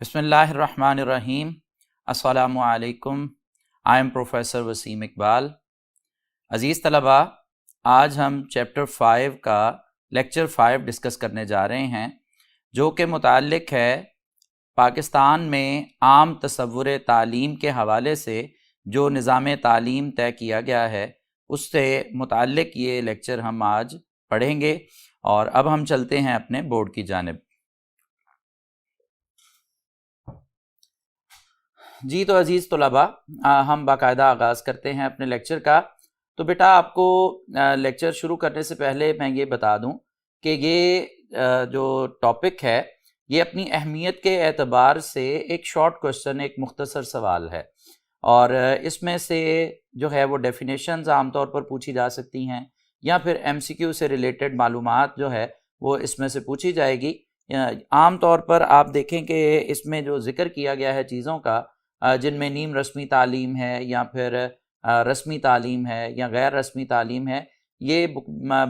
بسم اللہ الرحمن الرحیم۔ السلام علیکم۔ I am professor Waseem Iqbal. عزیز طلباء، آج ہم چیپٹر 5 کا لیکچر 5 ڈسکس کرنے جا رہے ہیں، جو کہ متعلق ہے پاکستان میں عام تصور تعلیم کے حوالے سے جو نظام تعلیم طے کیا گیا ہے اس سے متعلق یہ لیکچر ہم آج پڑھیں گے۔ اور اب ہم چلتے ہیں اپنے بورڈ کی جانب۔ جی تو عزیز طلباء، ہم باقاعدہ آغاز کرتے ہیں اپنے لیکچر کا۔ تو بیٹا آپ کو لیکچر شروع کرنے سے پہلے میں یہ بتا دوں کہ یہ جو ٹاپک ہے یہ اپنی اہمیت کے اعتبار سے ایک شارٹ کوسچن، ایک مختصر سوال ہے، اور اس میں سے جو ہے وہ ڈیفینیشنز عام طور پر پوچھی جا سکتی ہیں، یا پھر ایم سی کیو سے ریلیٹڈ معلومات جو ہے وہ اس میں سے پوچھی جائے گی۔ عام طور پر آپ دیکھیں کہ اس میں جو ذکر کیا گیا ہے چیزوں کا، جن میں نیم رسمی تعلیم ہے یا پھر رسمی تعلیم ہے یا غیر رسمی تعلیم ہے، یہ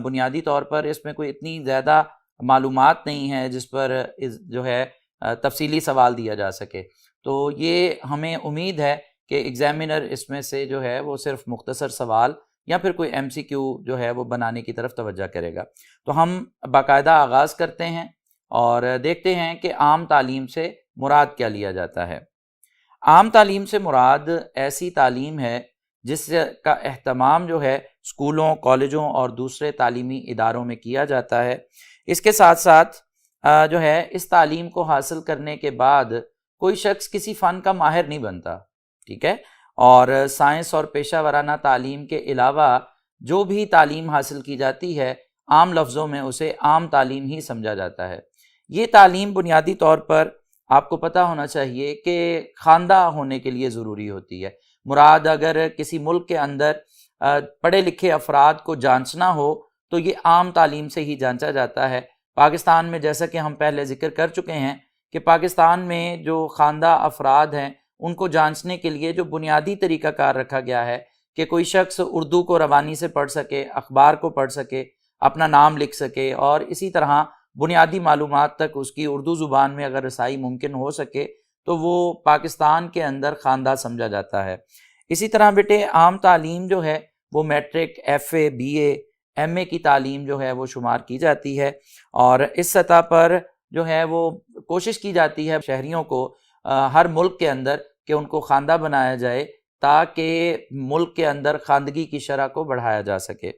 بنیادی طور پر اس میں کوئی اتنی زیادہ معلومات نہیں ہے جس پر جو ہے تفصیلی سوال دیا جا سکے۔ تو یہ ہمیں امید ہے کہ ایگزامینر اس میں سے جو ہے وہ صرف مختصر سوال یا پھر کوئی ایم سی کیو جو ہے وہ بنانے کی طرف توجہ کرے گا۔ تو ہم باقاعدہ آغاز کرتے ہیں اور دیکھتے ہیں کہ عام تعلیم سے مراد کیا لیا جاتا ہے۔ عام تعلیم سے مراد ایسی تعلیم ہے جس کا اہتمام جو ہے اسکولوں، کالجوں اور دوسرے تعلیمی اداروں میں کیا جاتا ہے۔ اس کے ساتھ ساتھ جو ہے اس تعلیم کو حاصل کرنے کے بعد کوئی شخص کسی فن کا ماہر نہیں بنتا، ٹھیک ہے، اور سائنس اور پیشہ ورانہ تعلیم کے علاوہ جو بھی تعلیم حاصل کی جاتی ہے عام لفظوں میں اسے عام تعلیم ہی سمجھا جاتا ہے۔ یہ تعلیم بنیادی طور پر آپ کو پتہ ہونا چاہیے کہ خواندہ ہونے کے لیے ضروری ہوتی ہے۔ مراد اگر کسی ملک کے اندر پڑھے لکھے افراد کو جانچنا ہو تو یہ عام تعلیم سے ہی جانچا جاتا ہے۔ پاکستان میں جیسا کہ ہم پہلے ذکر کر چکے ہیں کہ پاکستان میں جو خواندہ افراد ہیں ان کو جانچنے کے لیے جو بنیادی طریقہ کار رکھا گیا ہے کہ کوئی شخص اردو کو روانی سے پڑھ سکے، اخبار کو پڑھ سکے، اپنا نام لکھ سکے، اور اسی طرح بنیادی معلومات تک اس کی اردو زبان میں اگر رسائی ممکن ہو سکے تو وہ پاکستان کے اندر خواندہ سمجھا جاتا ہے۔ اسی طرح بیٹے عام تعلیم جو ہے وہ matric, F A, B A, M A کی تعلیم جو ہے وہ شمار کی جاتی ہے، اور اس سطح پر جو ہے وہ کوشش کی جاتی ہے شہریوں کو ہر ملک کے اندر کہ ان کو خواندہ بنایا جائے تاکہ ملک کے اندر خواندگی کی شرح کو بڑھایا جا سکے۔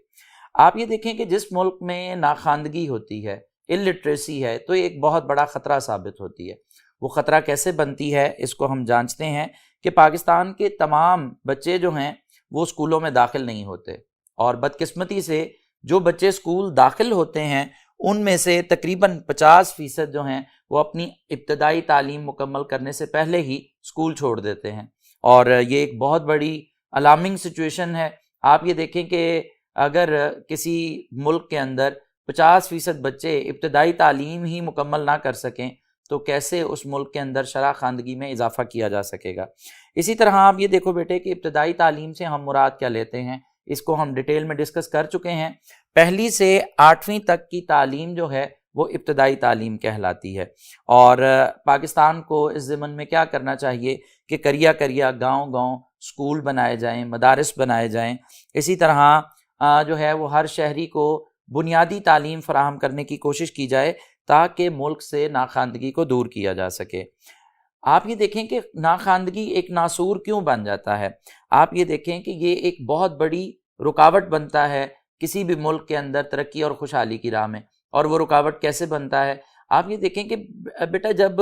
آپ یہ دیکھیں کہ جس ملک میں ناخواندگی ہوتی ہے، الٹریسی ہے، تو ایک بہت بڑا خطرہ ثابت ہوتی ہے۔ وہ خطرہ کیسے بنتی ہے اس کو ہم جانچتے ہیں کہ پاکستان کے تمام بچے جو ہیں وہ اسکولوں میں داخل نہیں ہوتے، اور بدقسمتی سے جو بچے اسکول داخل ہوتے ہیں ان میں سے تقریباً 50% جو ہیں وہ اپنی ابتدائی تعلیم مکمل کرنے سے پہلے ہی اسکول چھوڑ دیتے ہیں، اور یہ ایک بہت بڑی الارمنگ سچویشن ہے۔ آپ یہ دیکھیں کہ اگر کسی ملک کے اندر 50% بچے ابتدائی تعلیم ہی مکمل نہ کر سکیں تو کیسے اس ملک کے اندر شرح خواندگی میں اضافہ کیا جا سکے گا۔ اسی طرح آپ یہ دیکھو بیٹے کہ ابتدائی تعلیم سے ہم مراد کیا لیتے ہیں، اس کو ہم ڈیٹیل میں ڈسکس کر چکے ہیں۔ پہلی سے 8ویں تک کی تعلیم جو ہے وہ ابتدائی تعلیم کہلاتی ہے، اور پاکستان کو اس ضمن میں کیا کرنا چاہیے کہ کریا کریا گاؤں گاؤں اسکول بنائے جائیں، مدارس بنائے جائیں۔ اسی طرح جو ہے وہ ہر شہری کو بنیادی تعلیم فراہم کرنے کی کوشش کی جائے تاکہ ملک سے ناخواندگی کو دور کیا جا سکے۔ آپ یہ دیکھیں کہ ناخواندگی ایک ناسور کیوں بن جاتا ہے۔ آپ یہ دیکھیں کہ یہ ایک بہت بڑی رکاوٹ بنتا ہے کسی بھی ملک کے اندر ترقی اور خوشحالی کی راہ میں، اور وہ رکاوٹ کیسے بنتا ہے۔ آپ یہ دیکھیں کہ بیٹا جب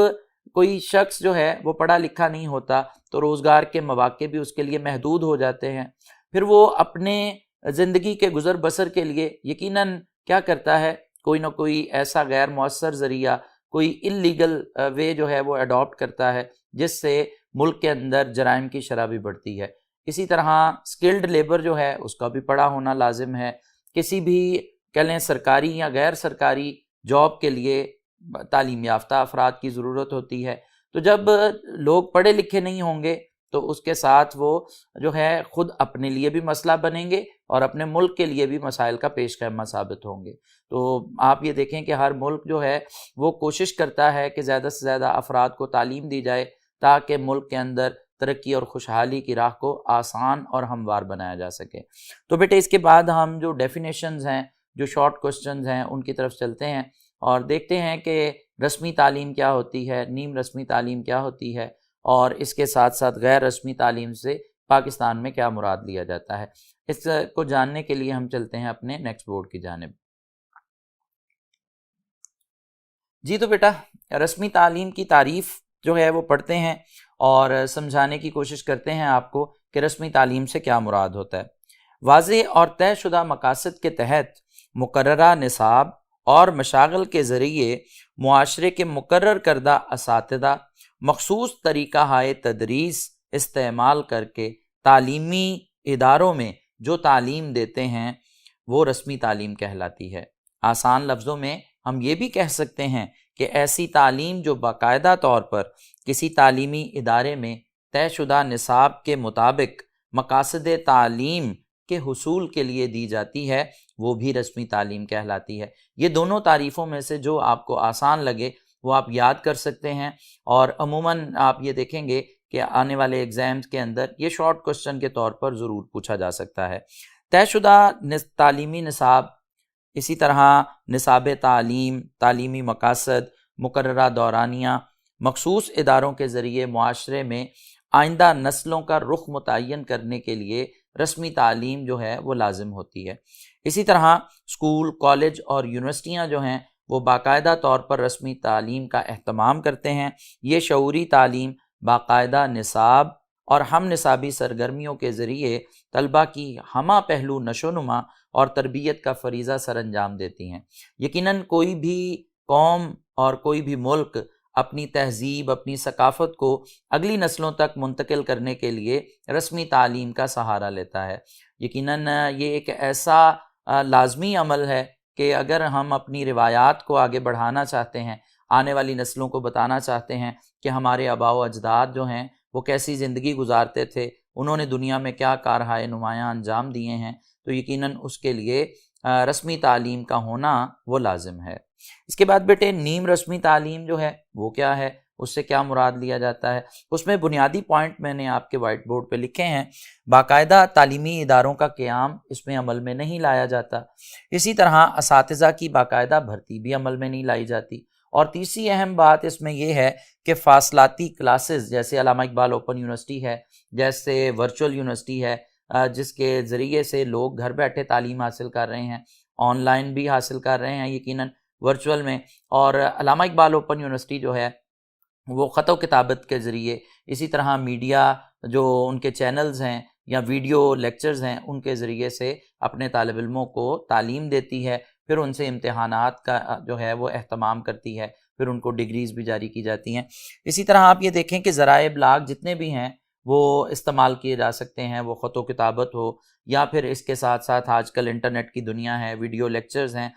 کوئی شخص جو ہے وہ پڑھا لکھا نہیں ہوتا تو روزگار کے مواقع بھی اس کے لیے محدود ہو جاتے ہیں، پھر وہ اپنے زندگی کے گزر بسر کے لیے یقیناً کیا کرتا ہے، کوئی نہ کوئی ایسا غیر مؤثر ذریعہ، کوئی اللیگل وے جو ہے وہ اڈاپٹ کرتا ہے جس سے ملک کے اندر جرائم کی شرح بھی بڑھتی ہے۔ اسی طرح سکلڈ لیبر جو ہے اس کا بھی پڑھا ہونا لازم ہے۔ کسی بھی کہہ لیں سرکاری یا غیر سرکاری جاب کے لیے تعلیم یافتہ افراد کی ضرورت ہوتی ہے۔ تو جب لوگ پڑھے لکھے نہیں ہوں گے تو اس کے ساتھ وہ جو ہے خود اپنے لیے بھی مسئلہ بنیں گے اور اپنے ملک کے لیے بھی مسائل کا پیش خیمہ ثابت ہوں گے۔ تو آپ یہ دیکھیں کہ ہر ملک جو ہے وہ کوشش کرتا ہے کہ زیادہ سے زیادہ افراد کو تعلیم دی جائے تاکہ ملک کے اندر ترقی اور خوشحالی کی راہ کو آسان اور ہموار بنایا جا سکے۔ تو بیٹے اس کے بعد ہم جو ڈیفینیشنز ہیں، جو شارٹ کوسچنز ہیں، ان کی طرف چلتے ہیں اور دیکھتے ہیں کہ رسمی تعلیم کیا ہوتی ہے، نیم رسمی تعلیم کیا ہوتی ہے، اور اس کے ساتھ ساتھ غیر رسمی تعلیم سے پاکستان میں کیا مراد لیا جاتا ہے۔ اس کو جاننے کے لیے ہم چلتے ہیں اپنے نیکسٹ بورڈ کی جانب۔ جی تو بیٹا رسمی تعلیم کی تعریف جو ہے وہ پڑھتے ہیں اور سمجھانے کی کوشش کرتے ہیں آپ کو کہ رسمی تعلیم سے کیا مراد ہوتا ہے۔ واضح اور طے شدہ مقاصد کے تحت مقررہ نصاب اور مشاغل کے ذریعے معاشرے کے مقرر کردہ اساتذہ مخصوص طریقہ ہائے تدریس استعمال کر کے تعلیمی اداروں میں جو تعلیم دیتے ہیں وہ رسمی تعلیم کہلاتی ہے۔ آسان لفظوں میں ہم یہ بھی کہہ سکتے ہیں کہ ایسی تعلیم جو باقاعدہ طور پر کسی تعلیمی ادارے میں طے شدہ نصاب کے مطابق مقاصد تعلیم کے حصول کے لیے دی جاتی ہے وہ بھی رسمی تعلیم کہلاتی ہے۔ یہ دونوں تعریفوں میں سے جو آپ کو آسان لگے وہ آپ یاد کر سکتے ہیں، اور عموماً آپ یہ دیکھیں گے کہ آنے والے ایگزامز کے اندر یہ شارٹ کوسچن کے طور پر ضرور پوچھا جا سکتا ہے۔ طے شدہ تعلیمی نصاب، اسی طرح نصاب تعلیم، تعلیمی مقاصد، مقررہ دورانیہ مخصوص اداروں کے ذریعے معاشرے میں آئندہ نسلوں کا رخ متعین کرنے کے لیے رسمی تعلیم جو ہے وہ لازم ہوتی ہے۔ اسی طرح اسکول، کالج اور یونیورسٹیاں جو ہیں وہ باقاعدہ طور پر رسمی تعلیم کا اہتمام کرتے ہیں۔ یہ شعوری تعلیم باقاعدہ نصاب اور ہم نصابی سرگرمیوں کے ذریعے طلباء کی ہمہ پہلو نشو و نما اور تربیت کا فریضہ سر انجام دیتی ہیں۔ یقیناً کوئی بھی قوم اور کوئی بھی ملک اپنی تہذیب، اپنی ثقافت کو اگلی نسلوں تک منتقل کرنے کے لیے رسمی تعلیم کا سہارا لیتا ہے۔ یقیناً یہ ایک ایسا لازمی عمل ہے کہ اگر ہم اپنی روایات کو آگے بڑھانا چاہتے ہیں، آنے والی نسلوں کو بتانا چاہتے ہیں کہ ہمارے آباء و اجداد جو ہیں وہ کیسی زندگی گزارتے تھے، انہوں نے دنیا میں کیا کارہائے نمایاں انجام دیے ہیں، تو یقیناً اس کے لیے رسمی تعلیم کا ہونا وہ لازم ہے۔ اس کے بعد بیٹے نیم رسمی تعلیم جو ہے وہ کیا ہے، اس سے کیا مراد لیا جاتا ہے؟ اس میں بنیادی پوائنٹ میں نے آپ کے وائٹ بورڈ پہ لکھے ہیں۔ باقاعدہ تعلیمی اداروں کا قیام اس میں عمل میں نہیں لایا جاتا، اسی طرح اساتذہ کی باقاعدہ بھرتی بھی عمل میں نہیں لائی جاتی، اور تیسری اہم بات اس میں یہ ہے کہ فاصلاتی کلاسز جیسے علامہ اقبال اوپن یونیورسٹی ہے، جیسے ورچوئل یونیورسٹی ہے، جس کے ذریعے سے لوگ گھر بیٹھے تعلیم حاصل کر رہے ہیں، آن لائن بھی حاصل کر رہے ہیں یقیناً ورچوئل میں، اور علامہ اقبال اوپن یونیورسٹی جو ہے وہ خط و کتابت کے ذریعے، اسی طرح میڈیا جو ان کے چینلز ہیں یا ویڈیو لیکچرز ہیں ان کے ذریعے سے اپنے طالب علموں کو تعلیم دیتی ہے، پھر ان سے امتحانات کا جو ہے وہ اہتمام کرتی ہے، پھر ان کو ڈگریز بھی جاری کی جاتی ہیں۔ اسی طرح آپ یہ دیکھیں کہ ذرائع ابلاغ جتنے بھی ہیں وہ استعمال کیے جا سکتے ہیں، وہ خط و کتابت ہو یا پھر اس کے ساتھ ساتھ آج کل انٹرنیٹ کی دنیا ہے، ویڈیو لیکچرز ہیں،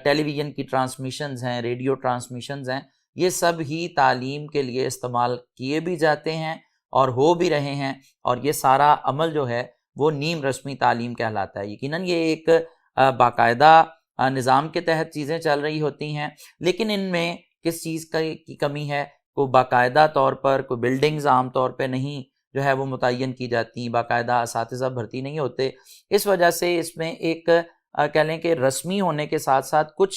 ٹیلی ویژن کی ٹرانسمیشنز ہیں، ریڈیو ٹرانسمیشنز ہیں، یہ سب ہی تعلیم کے لیے استعمال کیے بھی جاتے ہیں اور ہو بھی رہے ہیں، اور یہ سارا عمل جو ہے وہ نیم رسمی تعلیم کہلاتا ہے۔ یقیناً یہ ایک باقاعدہ نظام کے تحت چیزیں چل رہی ہوتی ہیں، لیکن ان میں کس چیز کی کمی ہے؟ کوئی باقاعدہ طور پر کوئی بلڈنگز عام طور پہ نہیں جو ہے وہ متعین کی جاتی، باقاعدہ اساتذہ بھرتی نہیں ہوتے، اس وجہ سے اس میں ایک کہہ لیں کہ رسمی ہونے کے ساتھ ساتھ کچھ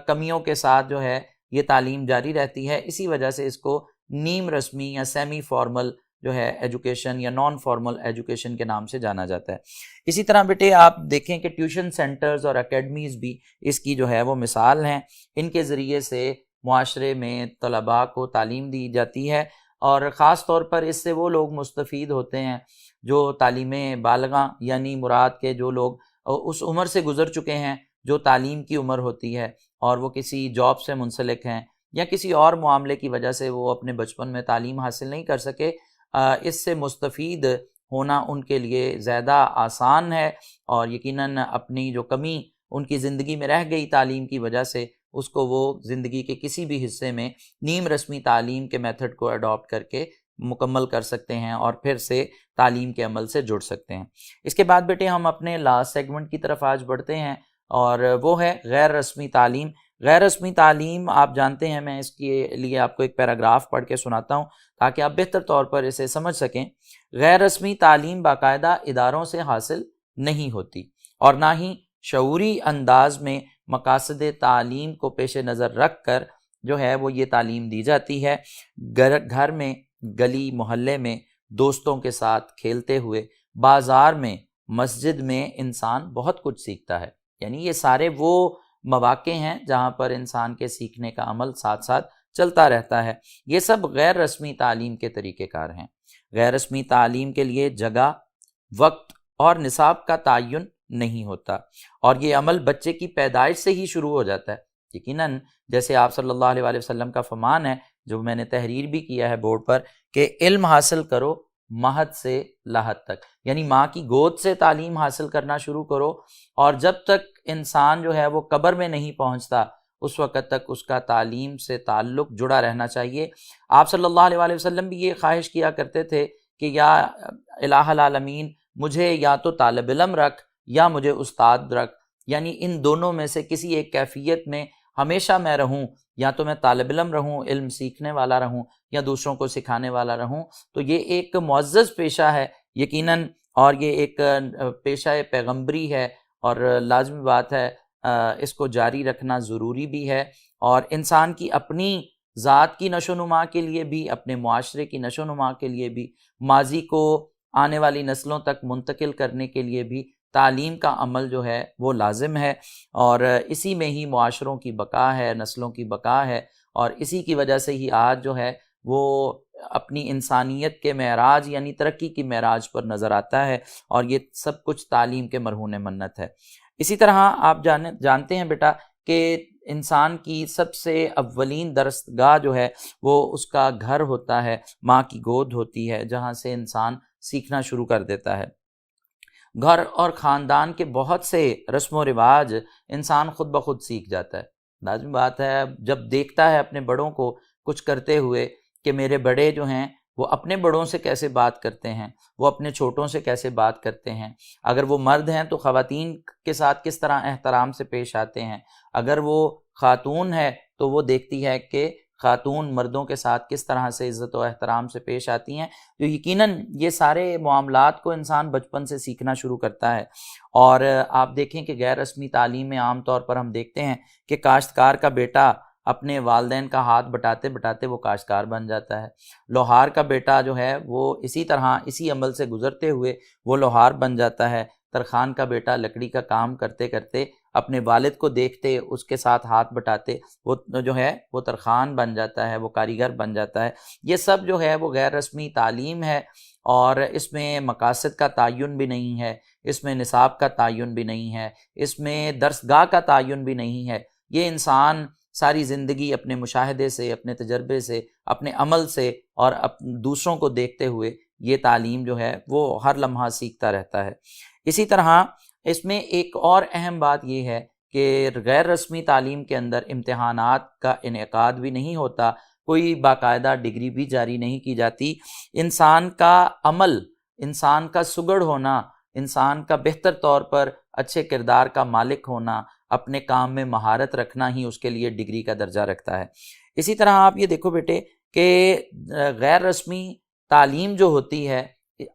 کمیوں کے ساتھ جو ہے یہ تعلیم جاری رہتی ہے، اسی وجہ سے اس کو نیم رسمی یا سیمی فارمل جو ہے ایجوکیشن یا نان فارمل ایجوکیشن کے نام سے جانا جاتا ہے۔ اسی طرح بیٹے آپ دیکھیں کہ ٹیوشن سینٹرز اور اکیڈمیز بھی اس کی جو ہے وہ مثال ہیں، ان کے ذریعے سے معاشرے میں طلباء کو تعلیم دی جاتی ہے، اور خاص طور پر اس سے وہ لوگ مستفید ہوتے ہیں جو تعلیم بالغاں، یعنی مراد کے جو لوگ اس عمر سے گزر چکے ہیں جو تعلیم کی عمر ہوتی ہے اور وہ کسی جاب سے منسلک ہیں یا کسی اور معاملے کی وجہ سے وہ اپنے بچپن میں تعلیم حاصل نہیں کر سکے، اس سے مستفید ہونا ان کے لیے زیادہ آسان ہے، اور یقیناً اپنی جو کمی ان کی زندگی میں رہ گئی تعلیم کی وجہ سے اس کو وہ زندگی کے کسی بھی حصے میں نیم رسمی تعلیم کے میتھڈ کو اڈاپٹ کر کے مکمل کر سکتے ہیں اور پھر سے تعلیم کے عمل سے جڑ سکتے ہیں۔ اس کے بعد بیٹے ہم اپنے لاسٹ سیگمنٹ کی طرف آج بڑھتے ہیں، اور وہ ہے غیر رسمی تعلیم۔ غیر رسمی تعلیم آپ جانتے ہیں، میں اس کے لیے آپ کو ایک پیراگراف پڑھ کے سناتا ہوں تاکہ آپ بہتر طور پر اسے سمجھ سکیں۔ غیر رسمی تعلیم باقاعدہ اداروں سے حاصل نہیں ہوتی اور نہ ہی شعوری انداز میں مقاصد تعلیم کو پیش نظر رکھ کر جو ہے وہ یہ تعلیم دی جاتی ہے۔ گھر میں، گلی محلے میں دوستوں کے ساتھ کھیلتے ہوئے، بازار میں، مسجد میں انسان بہت کچھ سیکھتا ہے۔ یعنی یہ سارے وہ مواقع ہیں جہاں پر انسان کے سیکھنے کا عمل ساتھ ساتھ چلتا رہتا ہے۔ یہ سب غیر رسمی تعلیم کے طریقہ کار ہیں۔ غیر رسمی تعلیم کے لیے جگہ، وقت اور نصاب کا تعین نہیں ہوتا، اور یہ عمل بچے کی پیدائش سے ہی شروع ہو جاتا ہے۔ یقیناً جیسے آپ صلی اللہ علیہ وآلہ وسلم کا فرمان ہے، جو میں نے تحریر بھی کیا ہے بورڈ پر، کہ علم حاصل کرو مہد سے لاحد تک، یعنی ماں کی گود سے تعلیم حاصل کرنا شروع کرو، اور جب تک انسان جو ہے وہ قبر میں نہیں پہنچتا اس وقت تک اس کا تعلیم سے تعلق جڑا رہنا چاہیے۔ آپ صلی اللہ علیہ وآلہ وسلم بھی یہ خواہش کیا کرتے تھے کہ یا الہ العالمین، مجھے یا تو طالب علم رکھ یا مجھے استاد رکھ، یعنی ان دونوں میں سے کسی ایک کیفیت میں ہمیشہ میں رہوں، یا تو میں طالب علم رہوں، علم سیکھنے والا رہوں، یا دوسروں کو سکھانے والا رہوں۔ تو یہ ایک معزز پیشہ ہے یقیناً، اور یہ ایک پیشہ پیغمبری ہے، اور لازمی بات ہے اس کو جاری رکھنا ضروری بھی ہے، اور انسان کی اپنی ذات کی نشو و نما کے لیے بھی، اپنے معاشرے کی نشو و نما کے لیے بھی، ماضی کو آنے والی نسلوں تک منتقل کرنے کے لیے بھی تعلیم کا عمل جو ہے وہ لازم ہے، اور اسی میں ہی معاشروں کی بقا ہے، نسلوں کی بقا ہے، اور اسی کی وجہ سے ہی آج جو ہے وہ اپنی انسانیت کے معراج یعنی ترقی کی معراج پر نظر آتا ہے، اور یہ سب کچھ تعلیم کے مرہون منت ہے۔ اسی طرح آپ جانتے ہیں بیٹا کہ انسان کی سب سے اولین درسگاہ جو ہے وہ اس کا گھر ہوتا ہے، ماں کی گود ہوتی ہے، جہاں سے انسان سیکھنا شروع کر دیتا ہے۔ گھر اور خاندان کے بہت سے رسم و رواج انسان خود بخود سیکھ جاتا ہے۔ لازمی بات ہے، جب دیکھتا ہے اپنے بڑوں کو کچھ کرتے ہوئے کہ میرے بڑے جو ہیں وہ اپنے بڑوں سے کیسے بات کرتے ہیں، وہ اپنے چھوٹوں سے کیسے بات کرتے ہیں، اگر وہ مرد ہیں تو خواتین کے ساتھ کس طرح احترام سے پیش آتے ہیں، اگر وہ خاتون ہے تو وہ دیکھتی ہے کہ خاتون مردوں کے ساتھ کس طرح سے عزت و احترام سے پیش آتی ہیں۔ تو یقیناً یہ سارے معاملات کو انسان بچپن سے سیکھنا شروع کرتا ہے۔ اور آپ دیکھیں کہ غیر رسمی تعلیم میں عام طور پر ہم دیکھتے ہیں کہ کاشتکار کا بیٹا اپنے والدین کا ہاتھ بٹاتے بٹاتے وہ کاشتکار بن جاتا ہے، لوہار کا بیٹا جو ہے وہ اسی طرح اسی عمل سے گزرتے ہوئے وہ لوہار بن جاتا ہے، ترخان کا بیٹا لکڑی کا کام کرتے کرتے اپنے والد کو دیکھتے اس کے ساتھ ہاتھ بٹاتے وہ جو ہے وہ ترخان بن جاتا ہے، وہ کاریگر بن جاتا ہے۔ یہ سب جو ہے وہ غیر رسمی تعلیم ہے، اور اس میں مقاصد کا تعین بھی نہیں ہے، اس میں نصاب کا تعین بھی نہیں ہے، اس میں درسگاہ کا تعین بھی نہیں ہے۔ یہ انسان ساری زندگی اپنے مشاہدے سے، اپنے تجربے سے، اپنے عمل سے اور دوسروں کو دیکھتے ہوئے یہ تعلیم جو ہے وہ ہر لمحہ سیکھتا رہتا ہے۔ اسی طرح اس میں ایک اور اہم بات یہ ہے کہ غیر رسمی تعلیم کے اندر امتحانات کا انعقاد بھی نہیں ہوتا، کوئی باقاعدہ ڈگری بھی جاری نہیں کی جاتی۔ انسان کا عمل، انسان کا سگڑ ہونا، انسان کا بہتر طور پر اچھے کردار کا مالک ہونا، اپنے کام میں مہارت رکھنا ہی اس کے لیے ڈگری کا درجہ رکھتا ہے۔ اسی طرح آپ یہ دیکھو بیٹے کہ غیر رسمی تعلیم جو ہوتی ہے،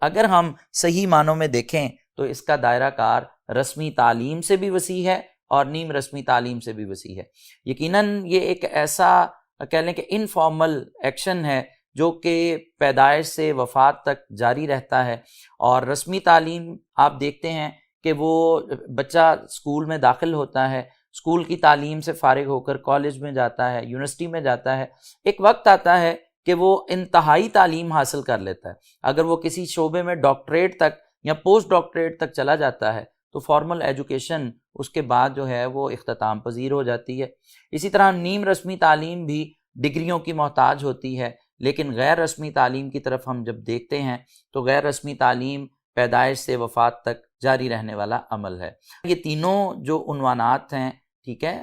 اگر ہم صحیح معنوں میں دیکھیں تو اس کا دائرہ کار رسمی تعلیم سے بھی وسیع ہے اور نیم رسمی تعلیم سے بھی وسیع ہے۔ یقیناً یہ ایک ایسا کہہ لیں کہ انفارمل ایکشن ہے جو کہ پیدائش سے وفات تک جاری رہتا ہے، اور رسمی تعلیم آپ دیکھتے ہیں کہ وہ بچہ اسکول میں داخل ہوتا ہے، اسکول کی تعلیم سے فارغ ہو کر کالج میں جاتا ہے، یونیورسٹی میں جاتا ہے، ایک وقت آتا ہے کہ وہ انتہائی تعلیم حاصل کر لیتا ہے۔ اگر وہ کسی شعبے میں ڈاکٹریٹ تک یا پوسٹ ڈاکٹریٹ تک چلا جاتا ہے تو فارمل ایجوکیشن اس کے بعد جو ہے وہ اختتام پذیر ہو جاتی ہے۔ اسی طرح نیم رسمی تعلیم بھی ڈگریوں کی محتاج ہوتی ہے، لیکن غیر رسمی تعلیم کی طرف ہم جب دیکھتے ہیں تو غیر رسمی تعلیم پیدائش سے وفات تک جاری رہنے والا عمل ہے۔ یہ تینوں جو عنوانات ہیں، ٹھیک ہے،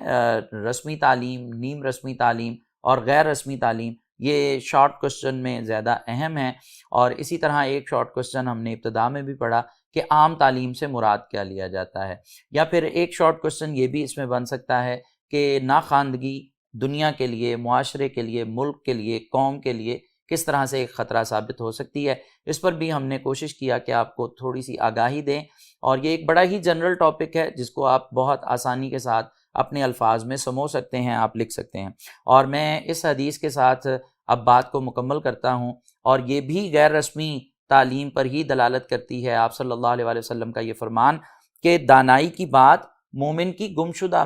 رسمی تعلیم، نیم رسمی تعلیم اور غیر رسمی تعلیم، یہ شارٹ کوسچن میں زیادہ اہم ہے۔ اور اسی طرح ایک شارٹ کوسچن ہم نے ابتدا میں بھی پڑھا کہ عام تعلیم سے مراد کیا لیا جاتا ہے، یا پھر ایک شارٹ کوسچن یہ بھی اس میں بن سکتا ہے کہ ناخواندگی دنیا کے لیے، معاشرے کے لیے، ملک کے لیے، قوم کے لیے کس طرح سے ایک خطرہ ثابت ہو سکتی ہے۔ اس پر بھی ہم نے کوشش کیا کہ آپ کو تھوڑی سی آگاہی دیں، اور یہ ایک بڑا ہی جنرل ٹاپک ہے جس کو آپ بہت آسانی کے ساتھ اپنے الفاظ میں سمو سکتے ہیں، آپ لکھ سکتے ہیں۔ اور میں اس حدیث کے ساتھ اب بات کو مکمل کرتا ہوں، اور یہ بھی غیر رسمی تعلیم پر ہی دلالت کرتی ہے۔ آپ صلی اللہ علیہ وآلہ وسلم کا یہ فرمان کہ دانائی کی بات مومن کی گمشدہ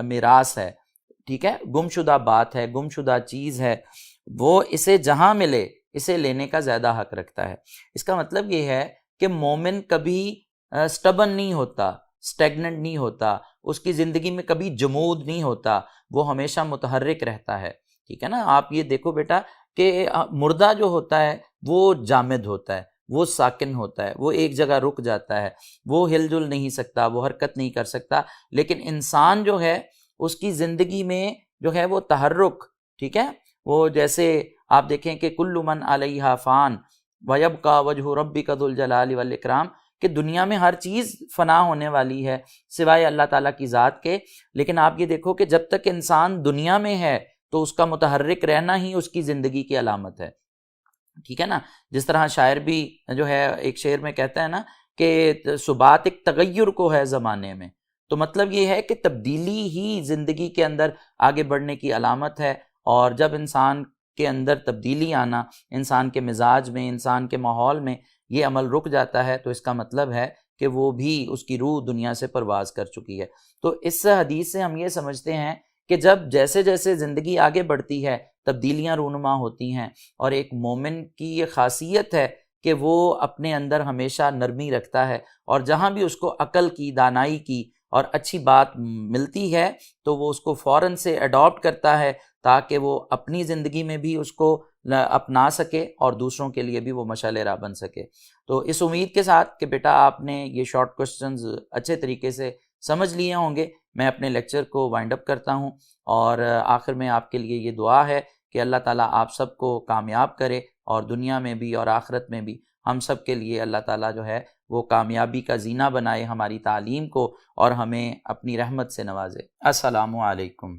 میراث ہے، ٹھیک ہے، گمشدہ بات ہے، گمشدہ چیز ہے، وہ اسے جہاں ملے اسے لینے کا زیادہ حق رکھتا ہے۔ اس کا مطلب یہ ہے کہ مومن کبھی سٹبن نہیں ہوتا، سٹیگننٹ نہیں ہوتا، اس کی زندگی میں کبھی جمود نہیں ہوتا، وہ ہمیشہ متحرک رہتا ہے، ٹھیک ہے نا۔ آپ یہ دیکھو بیٹا کہ مردہ جو ہوتا ہے وہ جامد ہوتا ہے، وہ ساکن ہوتا ہے، وہ ایک جگہ رک جاتا ہے، وہ ہل جل نہیں سکتا، وہ حرکت نہیں کر سکتا، لیکن انسان جو ہے اس کی زندگی میں جو ہے وہ تحرک، ٹھیک ہے، وہ جیسے آپ دیکھیں کہ کل من علیہا فان ویبقی وجہ ربک ذو الجلال والاکرام، کہ دنیا میں ہر چیز فنا ہونے والی ہے سوائے اللہ تعالیٰ کی ذات کے، لیکن آپ یہ دیکھو کہ جب تک انسان دنیا میں ہے تو اس کا متحرک رہنا ہی اس کی زندگی کی علامت ہے، ٹھیک ہے نا۔ جس طرح شاعر بھی جو ہے ایک شعر میں کہتا ہے نا کہ ثبات ایک تغیر کو ہے زمانے میں، تو مطلب یہ ہے کہ تبدیلی ہی زندگی کے اندر آگے بڑھنے کی علامت ہے، اور جب انسان کے اندر تبدیلی آنا، انسان کے مزاج میں، انسان کے ماحول میں یہ عمل رک جاتا ہے، تو اس کا مطلب ہے کہ وہ بھی، اس کی روح دنیا سے پرواز کر چکی ہے۔ تو اس حدیث سے ہم یہ سمجھتے ہیں کہ جب جیسے جیسے زندگی آگے بڑھتی ہے تبدیلیاں رونما ہوتی ہیں، اور ایک مومن کی یہ خاصیت ہے کہ وہ اپنے اندر ہمیشہ نرمی رکھتا ہے، اور جہاں بھی اس کو عقل کی، دانائی کی اور اچھی بات ملتی ہے تو وہ اس کو فوراً سے اڈاپٹ کرتا ہے، تاکہ وہ اپنی زندگی میں بھی اس کو اپنا سکے اور دوسروں کے لیے بھی وہ مشعل راہ بن سکے۔ تو اس امید کے ساتھ کہ بیٹا آپ نے یہ شارٹ کوسچنز اچھے طریقے سے سمجھ لیے ہوں گے، میں اپنے لیکچر کو وائنڈ اپ کرتا ہوں، اور آخر میں آپ کے لیے یہ دعا ہے کہ اللہ تعالیٰ آپ سب کو کامیاب کرے، اور دنیا میں بھی اور آخرت میں بھی ہم سب کے لیے اللہ تعالیٰ جو ہے وہ کامیابی کا زینہ بنائے ہماری تعلیم کو، اور ہمیں اپنی رحمت سے نوازے۔ السلام علیکم۔